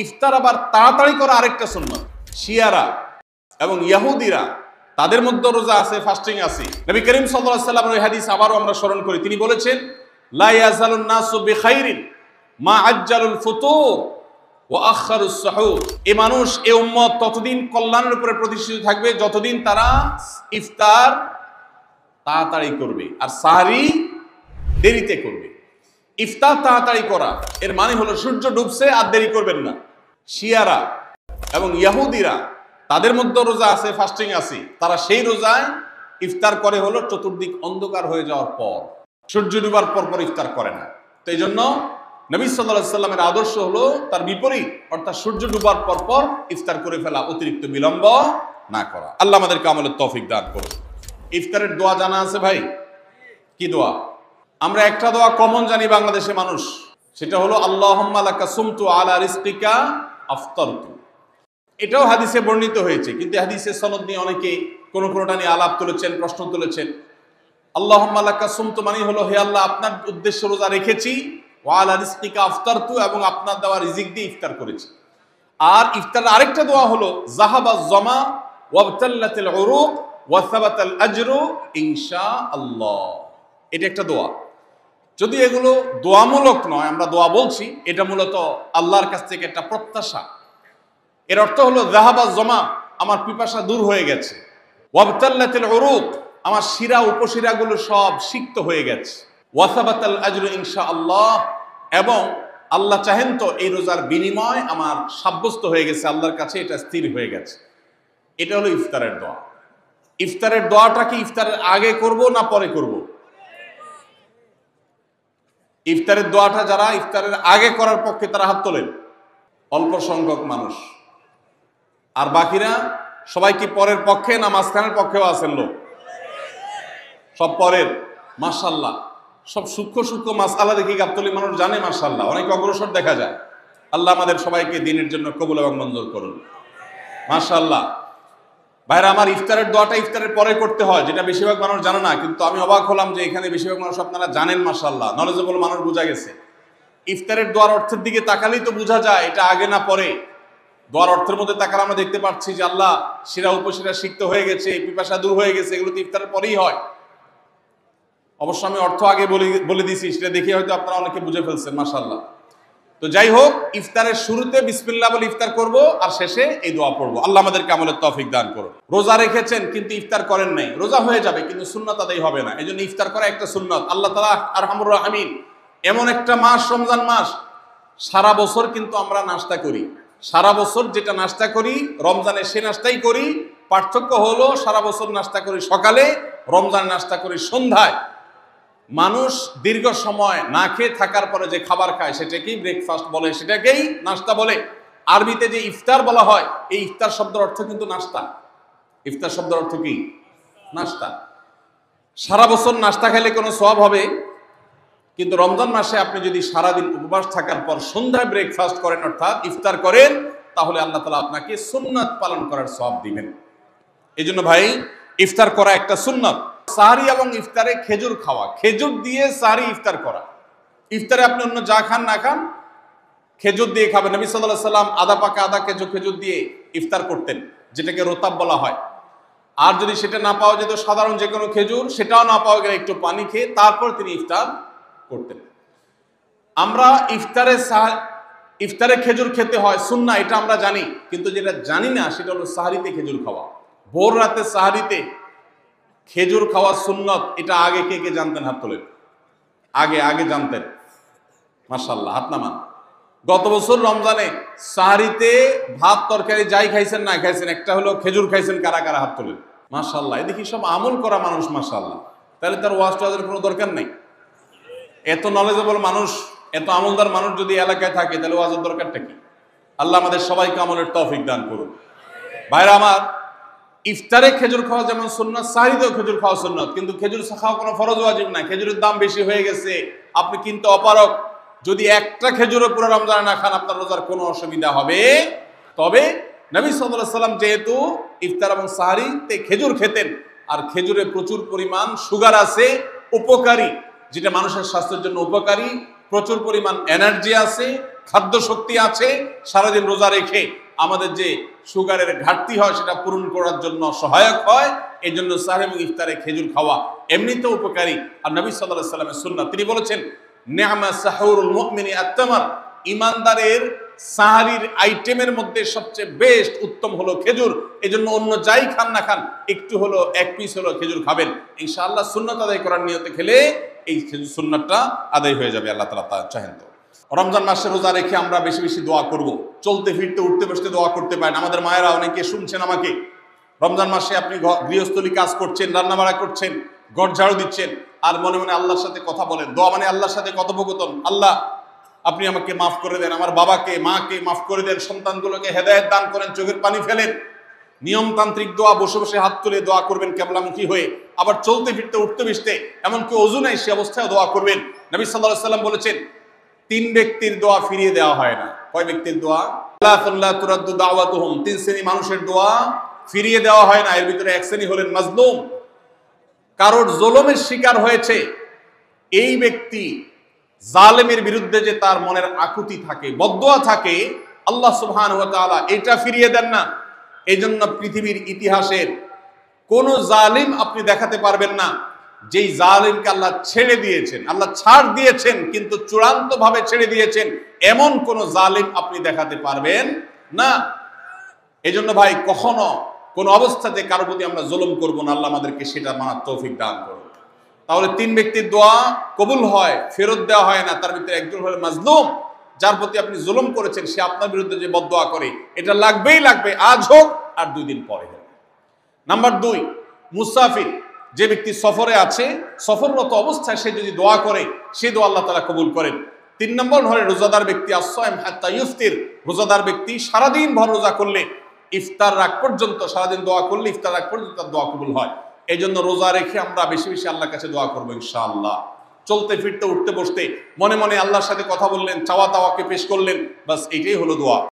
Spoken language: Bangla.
ইফতার আবার তাড়াতাড়ি করা আরেকটা সুন্নাত। শিয়ারা এবং ইহুদিরা তাদের মধ্যে রোজা আছে, ফাস্টিং আছে। নবী করিম সাল্লাল্লাহু আলাইহি ওয়াসাল্লামের ওই হাদিস আবারও আমরা স্মরণ করি। তিনি বলেছেন, লা ইয়াজালুন নাসু বিখাইরিন মা আজ্জালুল ফুতুর ওয়া আখারুস সুহুর। এই মানুষ, এই উম্মত ততদিন কল্যাণের উপরে প্রতিষ্ঠিত থাকবে যতদিন তারা ইফতার তাড়াতাড়ি করবে আর সাহরি দেরিতে করবে। ইফতার তাড়াতাড়ি করা এর মানে হলো সূর্য ডুবছে আর দেরি করবেন না। শিয়ারা এবং ইহুদিরা তাদের মধ্যে রোজা আছে, ফাস্টিং আছে। তারা সেই রোজায় ইফতার করে হলো চতুর্দিক অন্ধকার হয়ে যাওয়ার পর, সূর্য ডুবার পর পর ইফতার করে না। তো এই জন্য নবী সাল্লাল্লাহু আলাইহি সাল্লামের আদর্শ হলো তার বিপরীত, অর্থাৎ সূর্য ডুবার পর পর ইফতার করে ফেলা, অতিরিক্ত বিলম্ব না করা। আল্লাহ আমাদেরকে আমলের তৌফিক দান করুন। ইফতারের দোয়া জানা আছে ভাই? কি দোয়া? আমরা একটা দোয়া কমন জানি বাংলাদেশে মানুষ, সেটা হলো আল্লাহুম্মা লাকা সুমতু আলা রিজকিকা আফতারতু। এটাও হাদিসে বর্ণিত হয়েছে, কিন্তু হাদিসের সনদ নিয়ে অনেকে কোনোটা নিয়ে আলাপ তুলেছেন, প্রশ্ন তুলেছেন। আল্লাহুম্মা লাকা সুমতু মানে হলো, হে আল্লাহ, আপনার উদ্দেশ্যে রোজা রেখেছি, ওয়া আলা রিজকিকা আফতারতু, এবং আপনার দেওয়া রিজিক দিয়ে ইফতার করেছি। আর ইফতারের আরেকটা দোয়া হলো যাহাবাজ জামা ওয়াবতাল্লাতিল উরুক ওয়া সাবাতাল আজরু ইনশাআল্লাহ। এটা একটা দোয়া। যদি এগুলো দোয়ামূলক নয়, আমরা দোয়া বলছি, এটা মূলত আল্লাহর কাছ থেকে একটা প্রত্যাশা। এর অর্থ হলো যাহাবাজ জামা, আমার পিপাসা দূর হয়ে গেছে, ওয়াবতাল্লাতিল উরুক, আমার শিরা উপশিরাগুলো সব সিক্ত হয়ে গেছে, ওয়া সাবাতাল আজরু ইনশাআল্লাহ, এবং আল্লাহ চাহেন তো এই রোজার বিনিময় আমার সাব্যস্ত হয়ে গেছে আল্লাহর কাছে, এটা স্থির হয়ে গেছে। এটা হলো ইফতারের দোয়া। ইফতারের দোয়াটা কি ইফতারের আগে করব না পরে করব? ইফতারের দোয়াটা যারা ইফতারের আগে করার পক্ষে তারা হাত তোলেন, অল্প সংখ্যক মানুষ। আর বাকিরা সবাই কি পরের পক্ষে না মাঝখানের পক্ষেও আছেন লোক? সব পরের। মাশাআল্লাহ, সব সূক্ষ্ম সূক্ষ্ম মাসআলা দেখি গাবতলী মানুষ জানে, মাশাআল্লাহ, অনেক অগ্রসর দেখা যায়। আল্লাহ আমাদের সবাইকে দ্বীনের জন্য কবুল এবং মঞ্জুর করুন, মাশাআল্লাহ। ভাইরা আমার, ইফতারের দোয়াটা ইফতারের পরে করতে হয়, যেটা বেশিরভাগ মানুষ জানে না। কিন্তু আমি অবাক হলাম যে এখানে বেশিরভাগ মানুষ আপনারা জানেন, মাশাআল্লাহ, নলেজেবল মানুষ, বোঝা গেছে। ইফতারের দোয়ার অর্থের দিকে তাকালেই তো বোঝা যায় এটা আগে না পরে। দোয়ার অর্থের মধ্যে তাকালে আমরা দেখতে পাচ্ছি যে আল্লাহ শিরা উপশিরা সিক্ত হয়ে গেছে, পিপাসা দূর হয়ে গেছে, এগুলো তো ইফতারের পরেই হয়। অবশ্য আমি অর্থ আগে বলে দিছি, সেটা দেখে হয়তো আপনারা অনেকে বুঝে ফেলছেন, মাশাআল্লাহ। তো যাই হোক, ইফতারের শুরুতে বিসমিল্লাহ বলে ইফতার করব আর শেষে এই দোয়া পড়বো। আল্লাহ আমাদেরকে আমলের তৌফিক দান করুন। রোজা রেখেছেন কিন্তু ইফতার করেন নাই, রোজা হয়ে যাবে কিন্তু সুন্নাত আদায় হবে না। এই জন্য ইফতার করা একটা সুন্নাত। আল্লাহ তাআলা আরহামুর রাহিমিন, এমন একটা মাস রমজান মাস, সারা বছর কিন্তু আমরা নাস্তা করি। সারা বছর যেটা নাস্তা করি রমজানে সে নাস্তাই করি। পার্থক্য হলো সারা বছর নাস্তা করি সকালে, রমজান নাস্তা করি সন্ধ্যায়। মানুষ দীর্ঘ সময় না খেয়ে থাকার পরে যে খাবার খায় সেটাকেই ব্রেকফাস্ট বলে, সেটাকেই নাস্তা বলে। আরবিতে যে ইফতার বলা হয়, এই ইফতার শব্দের অর্থ কিন্তু নাস্তা। ইফতার শব্দের অর্থ কি? নাস্তা। সারা বছর নাস্তা খেলে কোনো সওয়াব হবে, কিন্তু রমজান মাসে আপনি যদি সারাদিন উপবাস থাকার পর সন্ধ্যায় ব্রেকফাস্ট করেন, অর্থাৎ ইফতার করেন, তাহলে আল্লাহ তাআলা আপনাকে সুন্নাত পালন করার সওয়াব দিবেন। এই জন্য ভাই, ইফতার করা একটা সুন্নাত। সাহরি এবং ইফতারে খেজুর খাওয়া, খেজুর দিয়ে সাহরি ইফতার করা। ইফতারে আপনি অন্য যা খান না খান, খেজুর দিয়ে খাবেন। নবী সাল্লাল্লাহু আলাইহি সাল্লাম আদা পাকা আদা খেজুর দিয়ে ইফতার করতেন, যেটাকে রোতাব বলা হয়। আর যদি সেটা না পাওয়া যেত, সাধারণ যে কোনো খেজুর, সেটাও না পাওয়া গেলে একটু পানি খেয়ে তারপর তিনি ইফতার করতেন। আমরা ইফতারে খেজুর খেতে হয় সুন্নাহ, এটা আমরা জানি, কিন্তু যেটা জানি না সেটা হলো সাহরিতে খেজুর খাওয়া। ভোর রাতে সাহরিতে খেজুর খাওয়া সুন্নত। এটা আগে কে কে জানতেন? হাত তোলেন। আগে জানতেন? মাশাআল্লাহ, হাত নামান। গত বছর রমজানে সাহরিতে ভাত তরকারি যাই খাইছেন না খাইছেন, একটা হলো খেজুর খাইছেন, কারা কারা হাত তোলেন? মাশাআল্লাহ। এদিকে সব আমল করা মানুষ, মাশাআল্লাহ। তাহলে তার ওয়াজ টোয়াজের কোনো দরকার নেই। এত নলেজেবল মানুষ, এত আমলদার মানুষ যদি এলাকায় থাকে, তাহলে ওয়াজের দরকারটা কি? আল্লাহ আমাদের সবাইকে আমলের তৌফিক দান করুন। ভাইরা আমার, ইফতারে খেজুর খাওয়া যেমন সুন্নাত, সাহরিতেও খেজুর খাওয়া সুন্নাত, কিন্তু খেজুর খাওয়া কোনো ফরজ ওয়াজিব না। খেজুরের দাম বেশি হয়ে গেছে, আপনি কিনতে অপারগ। যদি একটা খেজুরও পুরো রমজানে না খান, আপনার রোজার কোনো অসুবিধা হবে। তবে নবী সাল্লাল্লাহু আলাইহি সাল্লাম যেহেতু ইফতার এবং সাহরিতে খেজুর খেতেন, আর খেজুরে প্রচুর পরিমাণ সুগার আছে, উপকারী, যেটা মানুষের স্বাস্থ্যের জন্য উপকারী, প্রচুর পরিমাণ এনার্জি আছে, খাদ্য শক্তি আছে, সারাদিন রোজা রেখে আমাদের যে সুগারের ঘাটতি হয় সেটা পূরণ করার জন্য সহায়ক হয়। এই জন্য সাহরি এবং ইফতারে খেজুর খাওয়া এমনিতেও উপকারী। আর নবী সাল্লাল্লাহু আলাইহি সাল্লামের সুন্নাহ, তিনি বলেছেন নি'মা সাহুরুল মুমিনি আত-তামার, ইমানদারের সাহারির আইটেমের মধ্যে সবচেয়ে বেস্ট উত্তম হলো খেজুর। এই জন্য অন্য যাই খান না খান একটু হলো, এক পিস হলো খেজুর খাবেন, ইনশাআল্লাহ সুন্নাত আদায় করার নিয়তে খেলে এই খেজুর সুন্নাতটা আদায় হয়ে যাবে। আল্লাহ তাআলা তা চাহেন। তো রমজান মাসে রোজা রেখে আমরা বেশি বেশি দোয়া করব। চলতে ফিরতে উঠতে বসতে দোয়া করতে পারেন। আমাদের মায়েরা অনেকে শুনছেন আমাকে, রমজান মাসে আপনি গৃহস্থলী কাজ করছেন, রান্নাবাড়া করছেন, ঘর ঝাড়ু দিচ্ছেন, আর মনে মনে আল্লাহর সাথে কথা বলেন। দোয়া মানে আল্লাহর সাথে কথোপকথন। আল্লাহ আপনি আমাকে মাফ করে দেন, আমার বাবাকে মাকে মাফ করে দেন, সন্তানগুলোকে হেদায়েত দান করেন, চোখের পানি ফেলেন। নিয়মতান্ত্রিক দোয়া, বসে বসে হাত তুলে দোয়া করবেন কেবলামুখী হয়ে। আবার চলতে ফিরতে উঠতে বসতে, এমনকি ওযু নাই সে অবস্থায় দোয়া করবেন। নবী সাল্লাল্লাহু আলাইহি সাল্লাম বলেছেন 3 ব্যক্তির দোয়া ফিরিয়ে দেওয়া হয় না। কয় ব্যক্তির দোয়া? লা তুরাদ্দু দাওয়াতুহুম, 3 শ্রেণী মানুষের দোয়া ফিরিয়ে দেওয়া হয় না। এর ভিতরে এক শ্রেণী হলেন মাজলুম, কারোর জুলুমের শিকার হয়েছে এই ব্যক্তি। জালেমের বিরুদ্ধে যে তার মনের আকুতি থাকে, বদদোয়া থাকে, আল্লাহ সুবহানাহু ওয়া তাআলা এটা ফিরিয়ে দেন না। এই জন্য পৃথিবীর ইতিহাসের কোন জালিম আপনি দেখাতে পারবেন না যেই জালিমকে আল্লাহ ছেড়ে দিয়েছেন, আল্লাহ ছাড় দিয়েছেন কিন্তু চূড়ান্ত ভাবে ছেড়ে দিয়েছেন, এমন কোন জালিম আপনি দেখাতে পারবেন না। এই জন্য ভাই কখনো কোন অবস্থাতে কারো প্রতি আমরা জুলুম করব না। আল্লাহ আমাদেরকে সেটা মানার তৌফিক দান করুন। তাহলে 3 ব্যক্তির দোয়া কবুল হয়, ফেরত দেওয়া হয় না। তার ভিতরে একজন হলো মাজলুম, যার প্রতি আপনি জুলুম করেছেন, সে আপনার বিরুদ্ধে যে বদদোয়া করে, এটা লাগবেই লাগবে, আজ হোক আর 2 দিন পরে হোক। নাম্বার 2, মুসাফির, যে ব্যক্তি সফরে আছে, সফররত অবস্থায় সে যদি দোয়া করে, সে দোয়া আল্লাহ তাআলা কবুল করেন। 3 নম্বর হলো রোজাদার ব্যক্তি, as-সাইম হাত্তা ইফতির, রোজাদার ব্যক্তি সারাদিন ভর রোজা করলে, ইফতার রাগ পর্যন্ত সারাদিন দোয়া করলে ইফতার রাগ পর্যন্ত তার দোয়া কবুল হয়। এই জন্য রোজা রেখে আমরা বেশি বেশি আল্লাহর কাছে দোয়া করবো ইনশাআল্লাহ। চলতে ফিরতে উঠতে বসতে মনে মনে আল্লাহর সাথে কথা বললেন, চাওয়া তাওয়াকে পেশ করলেন, বাস এইটাই হলো দোয়া।